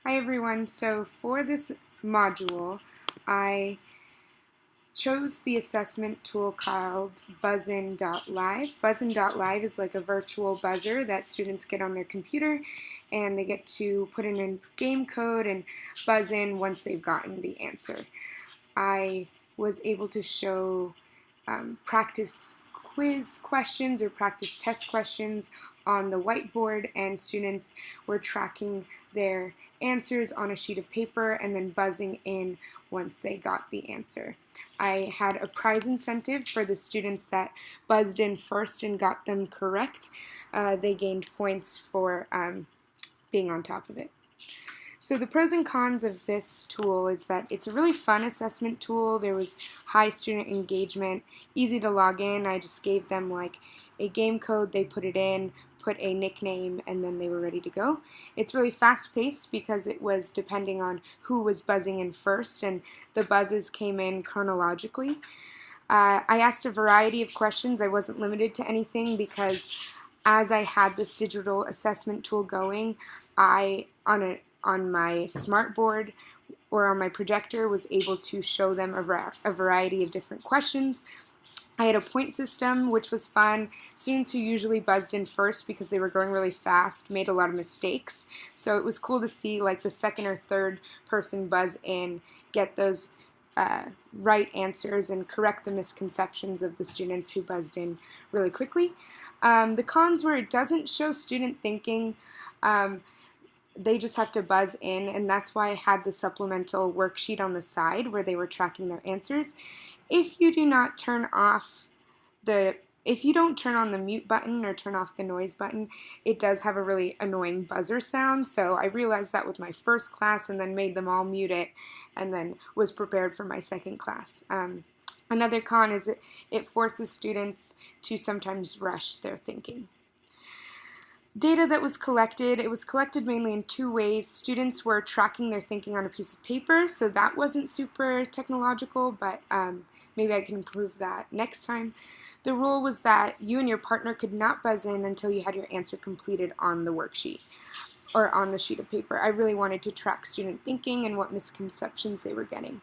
Hi everyone, so for this module I chose the assessment tool called Buzzin.live. Buzzin.live is like a virtual buzzer that students get on their computer and they get to put in a game code and buzz in once they've gotten the answer. I was able to show practice quiz questions or practice test questions on the whiteboard, and students were tracking their answers on a sheet of paper and then buzzing in once they got the answer. I had a prize incentive for the students that buzzed in first and got them correct. They gained points for being on top of it. So the pros and cons of this tool is that it's a really fun assessment tool. There was high student engagement, easy to log in. I just gave them like a game code, they put it in, put a nickname, and then they were ready to go. It's really fast-paced because it was depending on who was buzzing in first, and the buzzes came in chronologically. I asked a variety of questions. I wasn't limited to anything because as I had this digital assessment tool going, on my smartboard or on my projector was able to show them a variety of different questions. I had a point system, which was fun. Students who usually buzzed in first because they were going really fast made a lot of mistakes. So it was cool to see like the second or third person buzz in, get those right answers and correct the misconceptions of the students who buzzed in really quickly. The cons were it doesn't show student thinking. They just have to buzz in, and that's why I had the supplemental worksheet on the side where they were tracking their answers. If you do not turn off if you don't turn on the mute button or turn off the noise button, it does have a really annoying buzzer sound. So I realized that with my first class and then made them all mute it and then was prepared for my second class. Another con is it forces students to sometimes rush their thinking. Data that was collected, it was collected mainly in two ways. Students were tracking their thinking on a piece of paper, so that wasn't super technological, but maybe I can improve that next time. The rule was that you and your partner could not buzz in until you had your answer completed on the worksheet or on the sheet of paper. I really wanted to track student thinking and what misconceptions they were getting.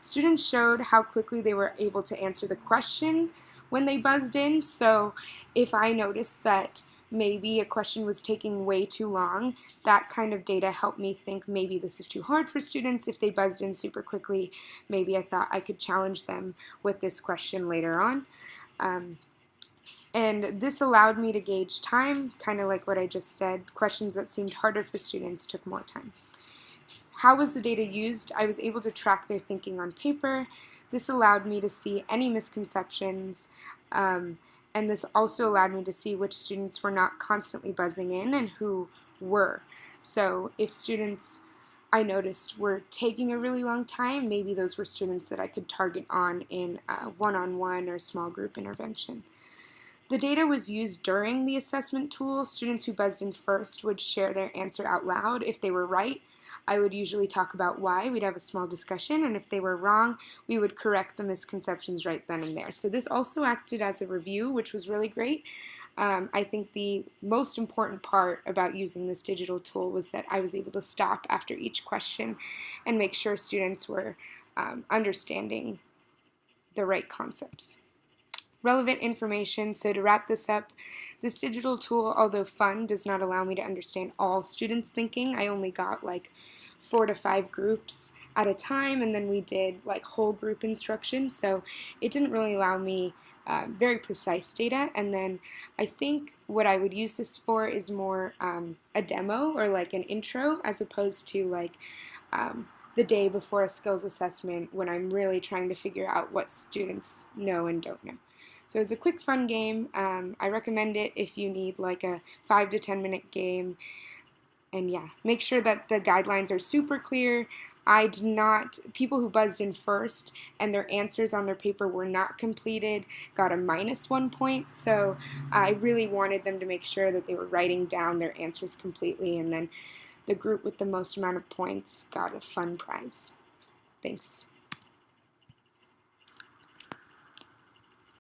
Students showed how quickly they were able to answer the question when they buzzed in, so if I noticed that maybe a question was taking way too long, that kind of data helped me think maybe this is too hard for students. If they buzzed in super quickly, maybe I thought I could challenge them with this question later on. And this allowed me to gauge time, kind of like what I just said. Questions that seemed harder for students took more time. How was the data used? I was able to track their thinking on paper. This allowed me to see any misconceptions, and this also allowed me to see which students were not constantly buzzing in and who were. So if students I noticed were taking a really long time, maybe those were students that I could target on in one-on-one or small group intervention. The data was used during the assessment tool. Students who buzzed in first would share their answer out loud. If they were right, I would usually talk about why. We'd have a small discussion, and if they were wrong, we would correct the misconceptions right then and there. So this also acted as a review, which was really great. I think the most important part about using this digital tool was that I was able to stop after each question and make sure students were understanding the right concepts. Relevant information. So to wrap this up, this digital tool, although fun, does not allow me to understand all students' thinking. I only got like 4 to 5 groups at a time, and then we did like whole group instruction, so it didn't really allow me very precise data. And then I think what I would use this for is more a demo or like an intro, as opposed to like the day before a skills assessment when I'm really trying to figure out what students know and don't know. So it's a quick, fun game. I recommend it if you need like a 5 to 10 minute game. And yeah, make sure that the guidelines are super clear. People who buzzed in first and their answers on their paper were not completed got a -1 point. So I really wanted them to make sure that they were writing down their answers completely, and then the group with the most amount of points got a fun prize. Thanks.